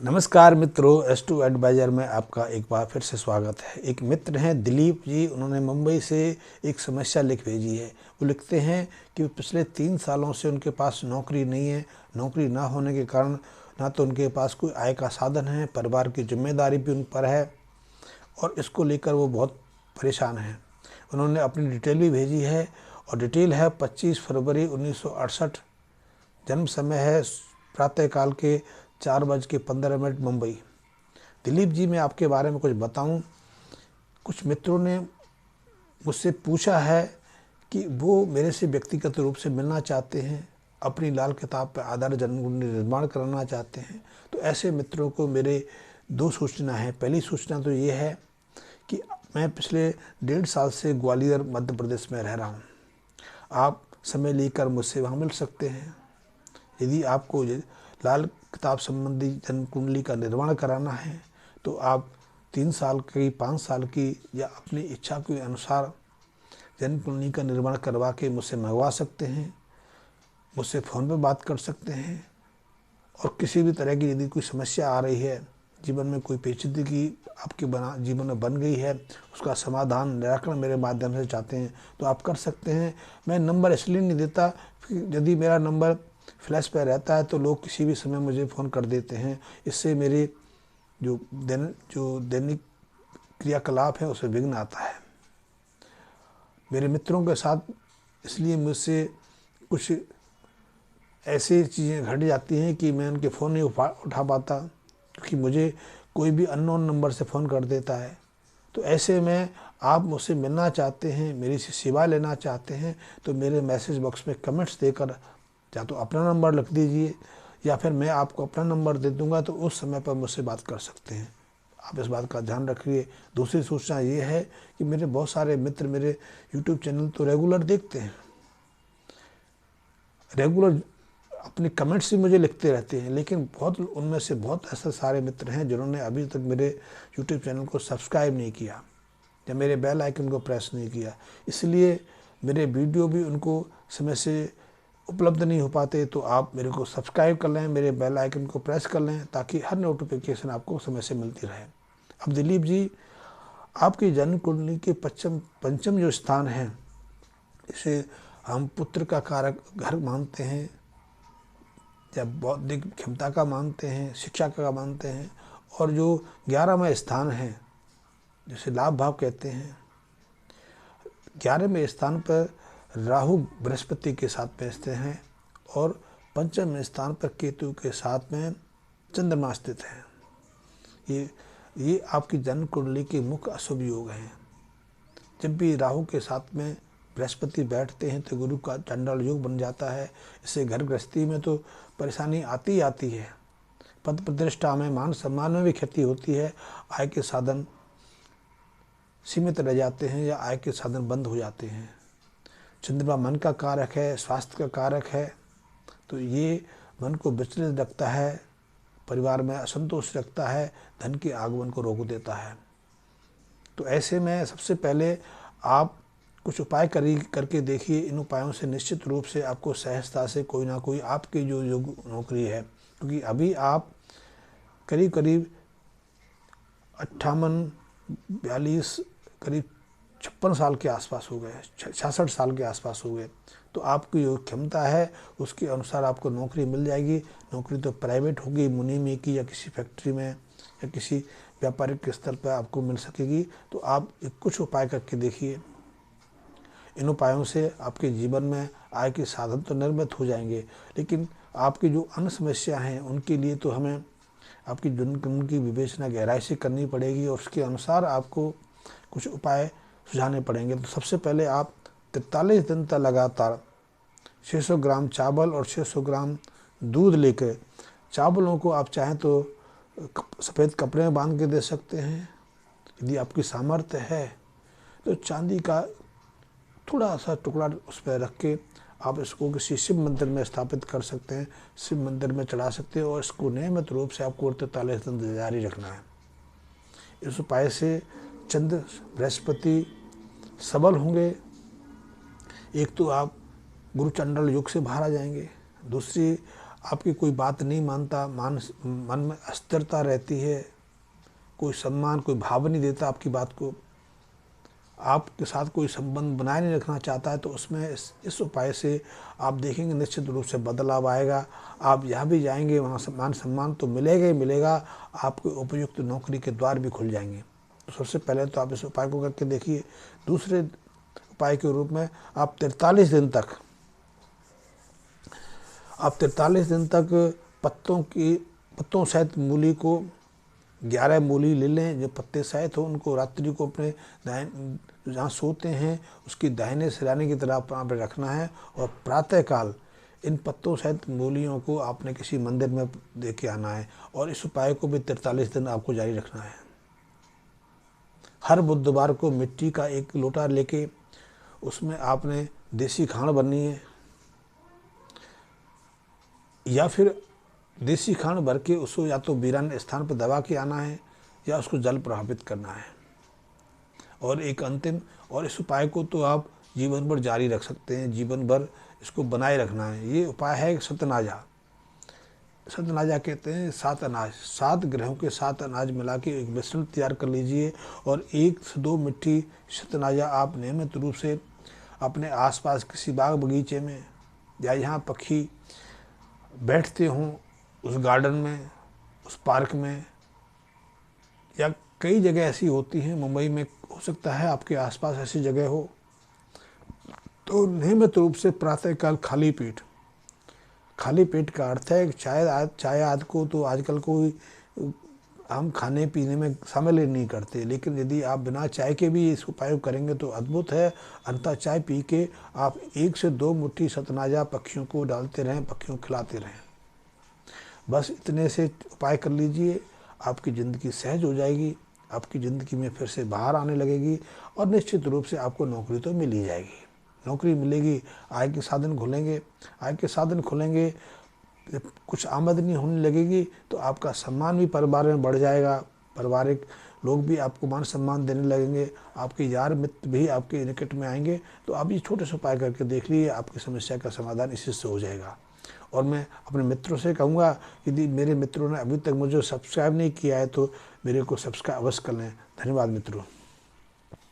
नमस्कार मित्रों, S2 adviser में आपका एक बार फिर से स्वागत है। एक मित्र हैं दिलीप जी, उन्होंने मुंबई से एक समस्या लिख भेजी है। वो लिखते हैं कि पिछले 3 सालों से उनके पास नौकरी नहीं है। नौकरी ना होने के कारण ना तो उनके पास कोई आय का साधन है, परिवार की जिम्मेदारी भी उन पर है और इसको लेकर वो बहुत परेशान हैं। उन्होंने अपनी डिटेल भी भेजी है और डिटेल है 25 फरवरी 1968। जन्म समय है प्रातःकाल के 4:15 मुंबई। दिलीप जी, मैं आपके बारे में कुछ बताऊं। कुछ मित्रों ने मुझसे पूछा है कि वो मेरे से व्यक्तिगत रूप से मिलना चाहते हैं, अपनी लाल किताब पर आधारित जन्मकुंडली निर्माण कराना चाहते हैं। तो ऐसे मित्रों को मेरे 2 सूचना है। पहली सूचना तो ये है कि मैं पिछले 1.5 साल से ग्वालियर मध्य प्रदेश में रह रहा हूँ। आप समय लेकर मुझसे वहाँ मिल सकते हैं। यदि आपको लाल किताब संबंधी जन्म कुंडली का निर्माण कराना है तो आप 3 साल की, 5 साल की या अपनी इच्छा के अनुसार जन्म कुंडली का निर्माण करवा के मुझसे मंगवा सकते हैं। मुझसे फ़ोन पर बात कर सकते हैं और किसी भी तरह की यदि कोई समस्या आ रही है, जीवन में कोई पेचीदगी आपके जीवन में बन गई है, उसका समाधान निराकरण मेरे माध्यम से चाहते हैं तो आप कर सकते हैं। मैं नंबर इसलिए नहीं देता कि यदि मेरा नंबर फ्लैश पर रहता है तो लोग किसी भी समय मुझे फ़ोन कर देते हैं। इससे मेरे जो दैनिक क्रियाकलाप है उसमें विघ्न आता है। मेरे मित्रों के साथ इसलिए मुझसे कुछ ऐसी चीज़ें घट जाती हैं कि मैं उनके फ़ोन नहीं उठा पाता, क्योंकि मुझे कोई भी अननोन नंबर से फ़ोन कर देता है। तो ऐसे में आप मुझसे मिलना चाहते हैं, मेरी से सेवा लेना चाहते हैं तो मेरे मैसेज बॉक्स में कमेंट्स देकर या तो अपना नंबर लिख दीजिए या फिर मैं आपको अपना नंबर दे दूंगा, तो उस समय पर मुझसे बात कर सकते हैं। आप इस बात का ध्यान रखिए। दूसरी सूचना ये है कि मेरे बहुत सारे मित्र मेरे यूट्यूब चैनल तो रेगुलर देखते हैं, रेगुलर अपने कमेंट्स भी मुझे लिखते रहते हैं, लेकिन उनमें से बहुत ऐसे सारे मित्र हैं जिन्होंने अभी तक मेरे यूट्यूब चैनल को सब्सक्राइब नहीं किया या मेरे बेल आइकन को प्रेस नहीं किया। इसलिए मेरे वीडियो भी उनको समय से उपलब्ध नहीं हो पाते। तो आप मेरे को सब्सक्राइब कर लें, मेरे बेल आइकन को प्रेस कर लें ताकि हर नोटिफिकेशन आपको समय से मिलती रहे। अब दिलीप जी, आपकी जन्म कुंडली के पंचम जो स्थान है, इसे हम पुत्र का कारक घर मानते हैं या बौद्धिक क्षमता का मानते हैं, शिक्षा का मानते हैं। और जो 11वां स्थान है जिसे लाभ भाव कहते हैं, 11वें स्थान पर राहु बृहस्पति के साथ में स्थित हैं और 5वें स्थान पर केतु के साथ में चंद्रमा स्थित है। ये आपकी जन्म कुंडली के मुख्य अशुभ योग हैं। जब भी राहु के साथ में बृहस्पति बैठते हैं तो गुरु का चंडाल योग बन जाता है। इससे घर गृहस्थी में तो परेशानी आती ही आती है। पद प्रतिष्ठा में, मान सम्मान में भी क्षति होती है। आय के साधन सीमित रह जाते हैं या आय के साधन बंद हो जाते हैं। चंद्रमा मन का कारक है, स्वास्थ्य का कारक है, तो ये मन को विचलित रखता है, परिवार में असंतोष रखता है, धन के आगमन को रोक देता है। तो ऐसे में सबसे पहले आप कुछ उपाय करके देखिए। इन उपायों से निश्चित रूप से आपको सहजता से कोई ना कोई आपकी जो नौकरी है, क्योंकि अभी आप करीब 58, 42, करीब 56 साल के आसपास हो गए, 66 साल के आसपास हो गए। तो आपकी जो क्षमता है उसके अनुसार आपको नौकरी मिल जाएगी। नौकरी तो प्राइवेट होगी, मुनि में की या किसी फैक्ट्री में या किसी व्यापारिक स्तर पर आपको मिल सकेगी। तो आप कुछ उपाय करके देखिए। इन उपायों से आपके जीवन में आय के साधन तो निर्मित हो जाएंगे, लेकिन आपकी जो अन्य समस्या हैं उनके लिए तो हमें आपकी जन्म की विवेचना गहराई से करनी पड़ेगी और उसके अनुसार आपको कुछ उपाय सुझाने पड़ेंगे। तो सबसे पहले आप 43 दिन तक लगातार 600 ग्राम चावल और 600 ग्राम दूध लेकर, चावलों को आप चाहें तो सफ़ेद कपड़े में बांध के दे सकते हैं। यदि आपकी सामर्थ्य है तो चांदी का थोड़ा सा टुकड़ा उस पर रख के आप इसको किसी शिव मंदिर में स्थापित कर सकते हैं, शिव मंदिर में चढ़ा सकते हैं और इसको नियमित रूप से आपको 43 दिन जारी रखना है। इस उपाय से चंद्र बृहस्पति सबल होंगे। एक तो आप गुरु चंडाल योग से बाहर आ जाएंगे, दूसरी आपकी कोई बात नहीं मानता, मन में अस्थिरता रहती है, कोई सम्मान, कोई भाव नहीं देता आपकी बात को, आपके साथ कोई संबंध बनाए नहीं रखना चाहता है, तो उसमें इस उपाय से आप देखेंगे निश्चित रूप से बदलाव आएगा। आप जहाँ भी जाएंगे वहाँ मान सम्मान तो मिलेगा ही मिलेगा, आपको उपयुक्त नौकरी के द्वार भी खुल जाएंगे। तो सबसे पहले तो आप इस उपाय को करके देखिए। दूसरे उपाय के रूप में आप 43 दिन तक पत्तों सहित मूली को 11 मूली ले लें, जो पत्ते सहित हो, उनको रात्रि को अपने जहाँ सोते हैं उसकी दाहिने सिराने की तरफ वहाँ पर रखना है, और प्रातःकाल इन पत्तों सहित मूलियों को आपने किसी मंदिर में दे के आना है, और इस उपाय को भी 43 दिन आपको जारी रखना है। हर बुधवार को मिट्टी का 1 लोटा लेके उसमें आपने देसी खांड भरनी है, या फिर देसी खांड भर के उसको या तो वीरान स्थान पर दबा के आना है, या उसको जल प्रभावित करना है। और एक अंतिम, और इस उपाय को तो आप जीवन भर जारी रख सकते हैं, जीवन भर इसको बनाए रखना है। ये उपाय है सतनाजा। सतनाजा कहते हैं 7 अनाज, 7 ग्रहों के 7 अनाज मिला के एक मिश्रण तैयार कर लीजिए, और 1 से 2 मुट्ठी सतनाजा आप नियमित रूप से अपने आसपास किसी बाग बगीचे में, या यहाँ पक्षी बैठते हों उस गार्डन में, उस पार्क में, या कई जगह ऐसी होती हैं, मुंबई में हो सकता है आपके आसपास ऐसी जगह हो, तो नियमित रूप से प्रातःकाल खाली पेट का अर्थ है चाय आदि को तो आजकल कोई हम खाने पीने में शामिल ही नहीं करते, लेकिन यदि आप बिना चाय के भी इस उपाय करेंगे तो अद्भुत है। अंततः चाय पी के आप 1 से 2 मुट्ठी सतनाजा पक्षियों को डालते रहें, पक्षियों को खिलाते रहें। बस इतने से उपाय कर लीजिए, आपकी ज़िंदगी सहज हो जाएगी, आपकी ज़िंदगी में फिर से बाहर आने लगेगी, और निश्चित रूप से आपको नौकरी तो मिल ही जाएगी। नौकरी मिलेगी, आय के साधन खुलेंगे, जब कुछ आमदनी होने लगेगी तो आपका सम्मान भी परिवार में बढ़ जाएगा, पारिवारिक लोग भी आपको मान सम्मान देने लगेंगे, आपके यार मित्र भी आपके निकट में आएंगे। तो आप ये छोटे से उपाय करके देख लीजिए, आपकी समस्या का समाधान इसी से हो जाएगा। और मैं अपने मित्रों से कहूँगा, यदि मेरे मित्रों ने अभी तक मुझे सब्सक्राइब नहीं किया है तो मेरे को सब्सक्राइब अवश्य कर लें। धन्यवाद मित्रों।